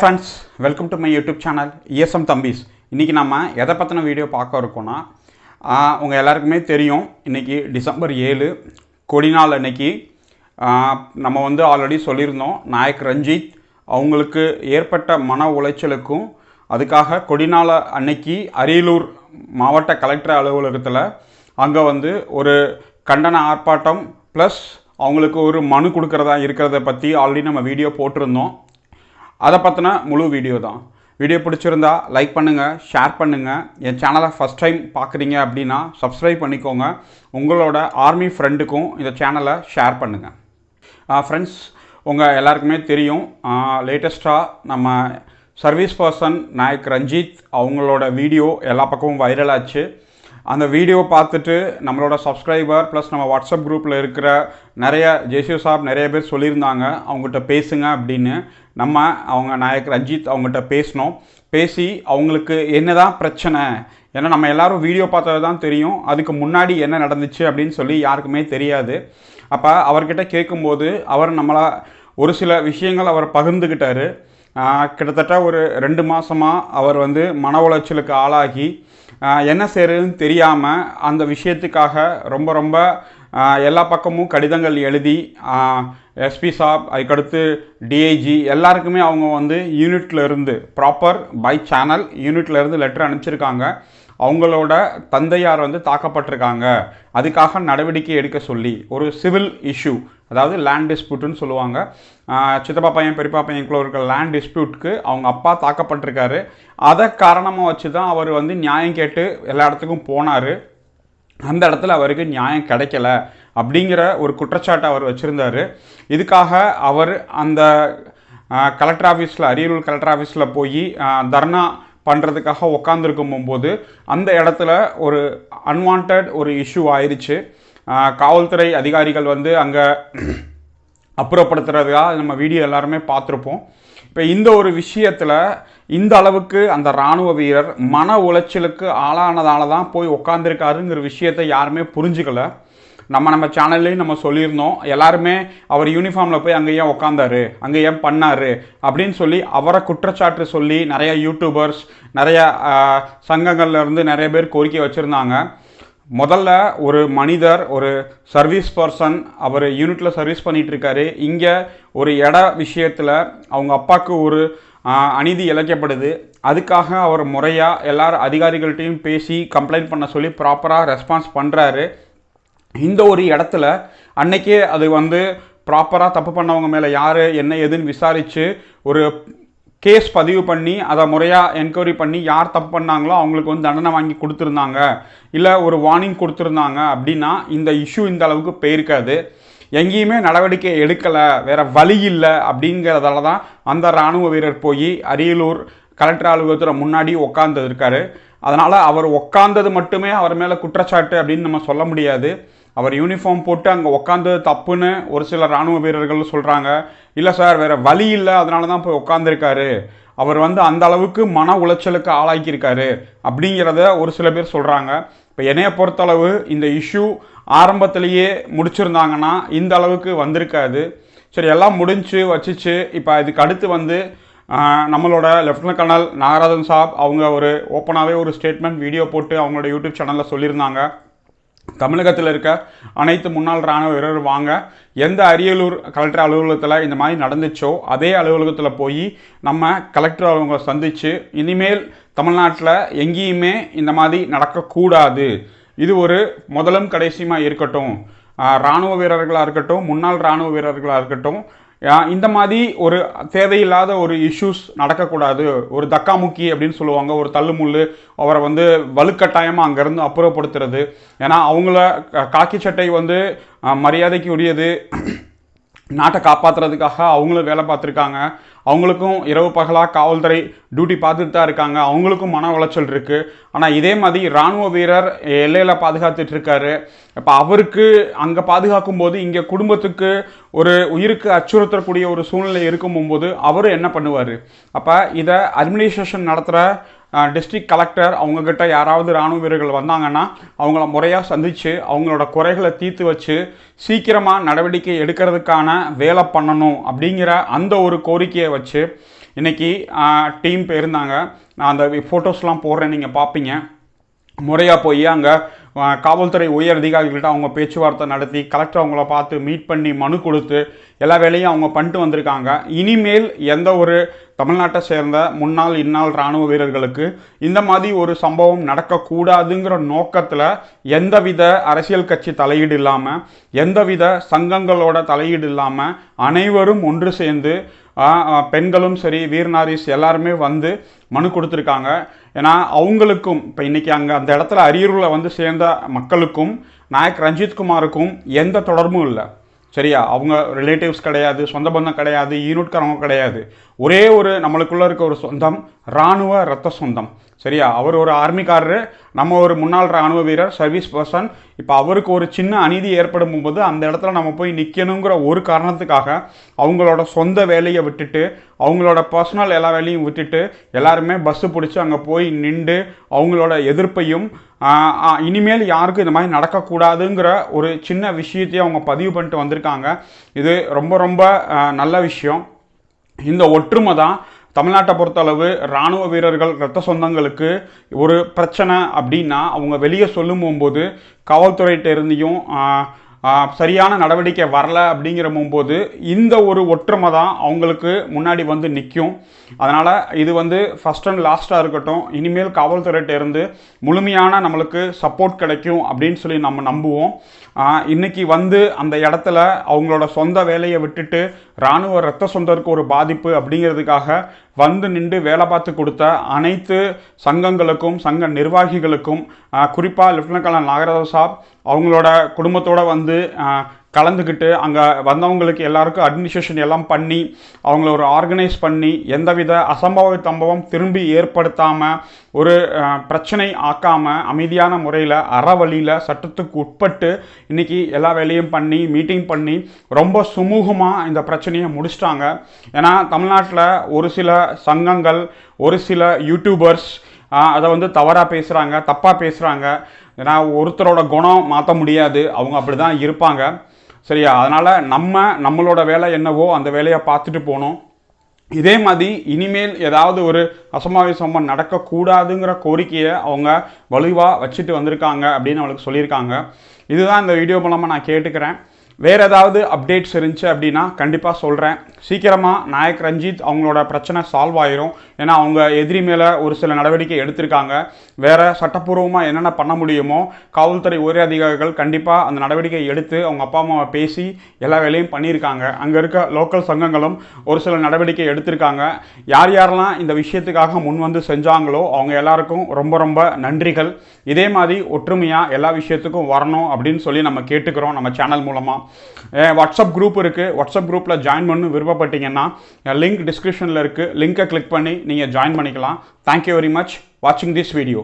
Friends, welcome to my YouTube channel ESM தம்பிஸ். இன்றைக்கி நம்ம எதை பற்றின வீடியோ பார்க்க இருக்கோன்னா, உங்கள் எல்லாருக்குமே தெரியும், இன்றைக்கி டிசம்பர் 7 கொடிநாள் அன்னைக்கு. நம்ம ஆல்ரெடி சொல்லியிருந்தோம், நாயக் ரஞ்சித் அவங்களுக்கு ஏற்பட்ட மன உளைச்சலுக்கும் அதுக்காக கொடிநாள் அன்னைக்கு அரியலூர் மாவட்ட கலெக்டர் அலுவலகத்தில் அங்கே ஒரு கண்டன ஆர்ப்பாட்டம் ப்ளஸ் அவங்களுக்கு ஒரு மனு கொடுக்குறதா இருக்கிறத பற்றி ஆல்ரெடி நம்ம வீடியோ போட்டிருந்தோம். அதை பற்றின முழு வீடியோ தான். வீடியோ பிடிச்சிருந்தா லைக் பண்ணுங்கள், ஷேர் பண்ணுங்கள். என் சேனலை ஃபஸ்ட் டைம் பார்க்குறீங்க அப்படின்னா சப்ஸ்கிரைப் பண்ணிக்கோங்க. உங்களோட ஆர்மி ஃப்ரெண்டுக்கும் இந்த சேனலை ஷேர் பண்ணுங்கள். ஃப்ரெண்ட்ஸ், உங்கள் எல்லாருக்குமே தெரியும், லேட்டஸ்ட்டாக நம்ம சர்வீஸ் பர்சன் நாயக் ரஞ்சித் அவங்களோட வீடியோ எல்லா பக்கமும் வைரல் ஆச்சு. அந்த வீடியோ பார்த்துட்டு நம்மளோட சப்ஸ்கிரைபர் ப்ளஸ் நம்ம வாட்ஸ்அப் குரூப்பில் இருக்கிற நிறைய ஜேசியூ சாப் நிறைய பேர் சொல்லியிருந்தாங்க அவங்ககிட்ட பேசுங்க அப்படின்னு. அவங்க நாயக் ரஞ்சித் அவங்ககிட்ட பேசி அவங்களுக்கு என்ன தான் பிரச்சனை, ஏன்னா நம்ம எல்லோரும் வீடியோ பார்த்தது தான் தெரியும், அதுக்கு முன்னாடி என்ன நடந்துச்சு அப்படின்னு சொல்லி யாருக்குமே தெரியாது. அப்போ அவர்கிட்ட கேட்கும்போது அவர் நம்மளை ஒரு சில விஷயங்கள் அவர் பகிர்ந்துக்கிட்டார். கிட்டத்தட்ட ஒரு 2 மாதமாக அவர் மன உளைச்சலுக்கு ஆளாகி என்ன செய்கிறதுன்னு தெரியாமல் அந்த விஷயத்துக்காக ரொம்ப எல்லா பக்கமும் கடிதங்கள் எழுதி எஸ்பி சாப், அதுக்கடுத்து டிஐஜி எல்லாருக்குமே அவங்க யூனிட்டில் இருந்து ப்ராப்பர் பை சேனல் யூனிட்டில் இருந்து லெட்டர் அனுப்பிச்சிருக்காங்க. அவங்களோட தந்தையார் தாக்கப்பட்டிருக்காங்க, அதுக்காக நடவடிக்கை எடுக்க சொல்லி ஒரு சிவில் இஷ்யூ, அதாவது லேண்ட் டிஸ்பியூட்டுன்னு சொல்லுவாங்க. சித்தப்பா பையன் பெரியப்பா பையனுக்குள்ள இருக்கிற லேண்ட் டிஸ்பியூட்க்கு அவங்க அப்பா தாக்கப்பட்டிருக்காரு. அதை காரணமாக வச்சு தான் அவர் நியாயம் கேட்டு எல்லா இடத்துக்கும் போனார். அந்த இடத்துல அவருக்கு நியாயம் கிடைக்கல அப்படிங்கிற ஒரு குற்றச்சாட்டை அவர் வச்சுருந்தார். இதுக்காக அவர் அந்த கலெக்டர் ஆஃபீஸில், அரியலூர் கலெக்டர் ஆஃபீஸில் போய் தர்ணா பண்ணுறதுக்காக உட்காந்துருக்கும் போது அந்த இடத்துல ஒரு அன்வான்ட் ஒரு இஷ்யூ ஆயிடுச்சு. காவல்துறை அதிகாரிகள் அங்கே அப்புறப்படுத்துறதுக்காக நம்ம வீடியோ எல்லாருமே பார்த்துருப்போம். இப்போ இந்த ஒரு விஷயத்தில் இந்த அளவுக்கு அந்த இராணுவ வீரர் மன உளைச்சலுக்கு ஆளானதால தான் போய் உட்காந்துருக்காருங்கிற விஷயத்தை யாருமே புரிஞ்சுக்கல. நம்ம சேனல்லையும் நம்ம சொல்லியிருந்தோம், எல்லாருமே அவர் யூனிஃபார்மில் போய் அங்கே ஏன் உட்காந்தாரு, அங்கே ஏன் பண்ணார் அப்படின்னு சொல்லி அவரை குற்றச்சாட்டு சொல்லி நிறைய யூடியூபர்ஸ், நிறைய சங்கங்கள்லேருந்து நிறைய பேர் கோரிக்கை வச்சுருந்தாங்க. முதல்ல ஒரு மனிதர், ஒரு சர்வீஸ் பர்சன், அவர் யூனிட்டில் சர்வீஸ் பண்ணிகிட்ருக்காரு. இங்கே ஒரு விஷயத்தில் அவங்க அப்பாவுக்கு ஒரு அநீதி இழைக்கப்படுது. அதுக்காக அவர் முறையாக எல்லார் அதிகாரிகள்கிட்டையும் பேசி கம்ப்ளைண்ட் பண்ண சொல்லி ப்ராப்பராக ரெஸ்பான்ஸ் பண்ணுறாரு. இந்த ஒரு இடத்துல அன்னைக்கே அது ப்ராப்பராக தப்பு பண்ணவங்க மேலே யார் என்ன ஏதுன்னு விசாரித்து ஒரு கேஸ் பதிவு பண்ணி அதை முறையாக என்கொயரி பண்ணி யார் தப்பு பண்ணாங்களோ அவங்களுக்கு தண்டனை வாங்கி கொடுத்துருந்தாங்க, இல்லை ஒரு வார்னிங் கொடுத்துருந்தாங்க அப்படின்னா இந்த இஷ்யூ இந்த அளவுக்கு போயிருக்காது. எங்கேயுமே நடவடிக்கை எடுக்கலை, வேறு வழி இல்லை அப்படிங்கிறதால தான் அந்த இராணுவ வீரர் போய் அரியலூர் கலெக்டர் அலுவலகத்தில் முன்னாடி உட்காந்துருக்காரு. அதனால் அவர் உட்காந்தது மட்டுமே அவர் மேலே குற்றச்சாட்டு அப்படின்னு நம்ம சொல்ல முடியாது. அவர் யூனிஃபார்ம் போட்டு அங்கே உட்காந்தது தப்புன்னு ஒரு சில இராணுவ வீரர்கள் சொல்கிறாங்க. இல்லை சார், வேறு வழி இல்லை, அதனால தான் போய் உட்காந்துருக்காரு, அவர் அந்த அளவுக்கு மன உளைச்சலுக்கு ஆளாக்கியிருக்காரு அப்படிங்கிறத ஒரு சில பேர் சொல்கிறாங்க. இப்போ என்னைய பொறுத்தளவு இந்த இஷ்யூ ஆரம்பத்திலேயே முடிச்சிருந்தாங்கன்னா இந்த அளவுக்கு வந்திருக்காது. சரி, எல்லாம் முடிஞ்சு வச்சிச்சு. இப்போ இதுக்கு அடுத்து நம்மளோட லெஃப்டினன்ட் கர்னல் நாகராஜன் சாப் அவங்க ஒரு ஓப்பனாகவே ஒரு ஸ்டேட்மெண்ட் வீடியோ போட்டு அவங்களோட யூடியூப் சேனலில் சொல்லியிருந்தாங்க, தமிழகத்தில் இருக்க அனைத்து முன்னாள் இராணுவ வீரர் வாங்க, எந்த அரியலூர் கலெக்டர் அலுவலகத்தில் இந்த மாதிரி நடந்துச்சோ அதே அலுவலகத்தில் போய் நம்ம கலெக்டர் அவங்க சந்தித்து இனிமேல் தமிழ்நாட்டில் எங்கேயுமே இந்த மாதிரி நடக்கக்கூடாது, இது ஒரு முதலும் கடைசியுமாக இருக்கட்டும், இராணுவ வீரர்களாக இருக்கட்டும், முன்னாள் இராணுவ வீரர்களாக இருக்கட்டும், இந்த மாதிரி ஒரு தேவையில்லாத ஒரு இஷ்யூஸ் நடக்கக்கூடாது, ஒரு தக்காமுக்கி அப்படின்னு சொல்லுவாங்க, ஒரு தள்ளுமுள்ளு, அவரை வலுக்கட்டாயமாக அங்கேருந்து அப்புறப்படுத்துறது. ஏன்னா அவங்கள காக்கி சட்டை மரியாதைக்கு உரியது, நாட்டை காப்பாற்றுறதுக்காக அவங்களும் வேலை பார்த்துருக்காங்க, அவங்களுக்கும் இரவு பகலாக காவல்துறை டியூட்டி பார்த்துட்டு தான் இருக்காங்க, அவங்களுக்கும் மன உளைச்சல் இருக்குது. ஆனால் இதே மாதிரி இராணுவ வீரர் எல்லையில் பாதுகாத்துட்டு இருக்காரு. இப்போ அவருக்கு அங்கே பாதுகாக்கும் போது இங்கே குடும்பத்துக்கு ஒரு உயிருக்கு அச்சுறுத்தக்கூடிய ஒரு சூழ்நிலை இருக்கும்போது அவர் என்ன பண்ணுவார்? அப்போ இதை அட்மினிஸ்ட்ரேஷன் நடத்துகிற டிஸ்ட்ரிக்ட் கலெக்டர் அவங்கக்கிட்ட யாராவது இராணுவ வீரர்கள் வந்தாங்கன்னா அவங்கள முறையாக சந்தித்து அவங்களோட குறைகளை தீர்த்து வச்சு சீக்கிரமாக நடவடிக்கை எடுக்கிறதுக்கான வேலை பண்ணணும் அப்படிங்கிற அந்த ஒரு கோரிக்கையை வச்சு இன்றைக்கி டீம் போயிருந்தாங்க. நான் அந்த ஃபோட்டோஸ்லாம் போடுறேன், நீங்கள் பார்ப்பீங்க. முறையாக போய் அங்கே காவல்துறை உயர் அதிகாரிகள்கிட்ட அவங்க பேச்சுவார்த்தை நடத்தி கலெக்டர் அவங்கள பார்த்து மீட் பண்ணி மனு கொடுத்து எல்லா வேலையும் அவங்க பண்ணிட்டு வந்திருக்காங்க. இனிமேல் எந்த ஒரு தமிழ்நாட்டை சேர்ந்த முன்னாள் இந்நாள் இராணுவ வீரர்களுக்கு இந்த மாதிரி ஒரு சம்பவம் நடக்கக்கூடாதுங்கிற நோக்கத்தில் எந்தவித அரசியல் கட்சி தலையீடு இல்லாமல், எந்தவித சங்கங்களோட தலையீடு இல்லாமல் அனைவரும் ஒன்று சேர்ந்து பெண்களும் சரி வீரநாரிஸ் எல்லாருமே வந்து மனு கொடுத்துருக்காங்க. ஏன்னா அவங்களுக்கும் இப்போ இன்றைக்கி அங்கே அந்த இடத்துல அரியலூரில் வந்து சேர்ந்த மக்களுக்கும் நாயக் ரஞ்சித் குமாருக்கும் எந்த தொடர்பும் இல்லை. சரியா? அவங்க ரிலேட்டிவ்ஸ் கிடையாது, சொந்த பந்தம் கிடையாது, ஈனுட்காரங்க கிடையாது. ஒரே ஒரு நம்மளுக்குள்ளே இருக்க ஒரு சொந்தம் இராணுவ இரத்த சொந்தம். சரியா? அவர் ஒரு ஆர்மிக்காரரு, நம்ம ஒரு முன்னாள் இராணுவ வீரர், சர்வீஸ் பர்சன். இப்போ அவருக்கு ஒரு சின்ன அநீதி ஏற்படும் போது அந்த இடத்துல நம்ம போய் நிற்கணுங்கிற ஒரு காரணத்துக்காக அவங்களோட சொந்த வேலையை விட்டுட்டு அவங்களோட பர்சனல் எல்லா வேலையும் விட்டுட்டு எல்லாருமே பஸ்ஸு பிடிச்சி அங்கே போய் நின்று அவங்களோட எதிர்ப்பையும் இனிமேல் யாருக்கும் இந்த மாதிரி நடக்கக்கூடாதுங்கிற ஒரு சின்ன விஷயத்தையும் அவங்க பதிவு பண்ணிட்டு வந்திருக்காங்க. இது ரொம்ப ரொம்ப நல்ல விஷயம். இந்த ஒற்றுமை தான் தமிழ்நாட்டை பொறுத்தளவு இராணுவ வீரர்கள் இரத்த சொந்தங்களுக்கு ஒரு பிரச்சனை அப்படின்னா அவங்க வெளியே சொல்லும் போகும்போது காவல்துறையிட்ட இருந்தையும் சரியான நடவடிக்கை வரல அப்படிங்கிற போகும்போது இந்த ஒரு ஒற்றுமை தான் அவங்களுக்கு முன்னாடி வந்து நிற்கும். அதனால் இது வந்து ஃபஸ்ட் அண்ட் லாஸ்ட்டாக இருக்கட்டும். இனிமேல் காவல்துறையிட்ட இருந்து முழுமையான நம்மளுக்கு சப்போர்ட் கிடைக்கும் அப்படின்னு சொல்லி நம்ம நம்புவோம். இன்றைக்கி வந்து அந்த இடத்துல அவங்களோட சொந்த வேலையை விட்டுட்டு இராணுவ இரத்த சொந்தருக்கு ஒரு பாதிப்பு அப்படிங்கிறதுக்காக வந்து நின்று வேலை பார்த்து கொடுத்த அனைத்து சங்கங்களுக்கும் சங்க நிர்வாகிகளுக்கும் குறிப்பாக லெப்டினன்ட் கர்னல் நாகராஜ சாப் அவங்களோட குடும்பத்தோடு வந்து கலந்துக்கிட்டு அங்கே வந்தவங்களுக்கு எல்லாருக்கும் அட்மினிஸ்ட்ரேஷன் எல்லாம் பண்ணி அவங்கள ஒரு ஆர்கனைஸ் பண்ணி எந்தவித சம்பவம் திரும்பி ஏற்படுத்தாமல் ஒரு பிரச்சனை ஆக்காமல் அமைதியான முறையில் அறவழியில் சட்டத்துக்கு உட்பட்டு இன்றைக்கி எல்லா வேலையும் பண்ணி மீட்டிங் பண்ணி ரொம்ப சுமூகமாக இந்த பிரச்சனையை முடிச்சிட்டாங்க. ஏன்னா தமிழ்நாட்டில் ஒரு சில சங்கங்கள் ஒரு சில யூடியூபர்ஸ் அதை வந்து தவறாக பேசுகிறாங்க, தப்பாக பேசுகிறாங்க. ஏன்னா ஒருத்தரோட குணம் மாற்ற முடியாது, அவங்க அப்படி தான் இருப்பாங்க. சரியா? அதனால் நம்மளோட வேலை என்னவோ அந்த வேலையை பார்த்துட்டு போகணும். இதே மாதிரி இனிமேல் ஏதாவது ஒரு அசம்பாவிதம் நடக்கக்கூடாதுங்கிற கோரிக்கையை அவங்க வலுவாக வச்சுட்டு வந்திருக்காங்க அப்படின்னு அவளுக்கு சொல்லியிருக்காங்க. இதுதான் இந்த வீடியோ மூலமாக நான் கேட்டுக்கிறேன். வேறு ஏதாவது அப்டேட்ஸ் இருந்துச்சு அப்படின்னா கண்டிப்பாக சொல்கிறேன். சீக்கிரமாக நாயக் ரஞ்சித் அவங்களோட பிரச்சனை சால்வ் ஆயிரும். ஏன்னா அவங்க எதிரி மேலே ஒரு சில நடவடிக்கை எடுத்திருக்காங்க. வேறு சட்டப்பூர்வமாக என்னென்ன பண்ண முடியுமோ காவல்துறை உயர் அதிகாரிகள் கண்டிப்பாக அந்த நடவடிக்கை எடுத்து அவங்க அப்பா அம்மாவை பேசி எல்லா வேலையும் பண்ணியிருக்காங்க. அங்கே இருக்க லோக்கல் சங்கங்களும் ஒரு சில நடவடிக்கை எடுத்திருக்காங்க. யார் யாரெல்லாம் இந்த விஷயத்துக்காக முன் வந்து செஞ்சாங்களோ அவங்க எல்லாருக்கும் ரொம்ப ரொம்ப நன்றிகள். இதே மாதிரி ஒற்றுமையாக எல்லா விஷயத்துக்கும் வரணும் அப்படின்னு சொல்லி நம்ம கேட்டுக்கிறோம் நம்ம சேனல் மூலமாக. வாட்ஸ்அப் குரூப் இருக்குது. வாட்ஸ்அப் குரூப்பில் ஜாயின் பண்ண விருப்பப்பட்டீங்கன்னா லிங்க் டிஸ்கிரிப்ஷனில் இருக்குது. லிங்கை கிளிக் பண்ணி நீங்கள் ஜாயின் பண்ணிக்கலாம். தேங்க்யூ வெரி மச் வாட்சிங் திஸ் வீடியோ.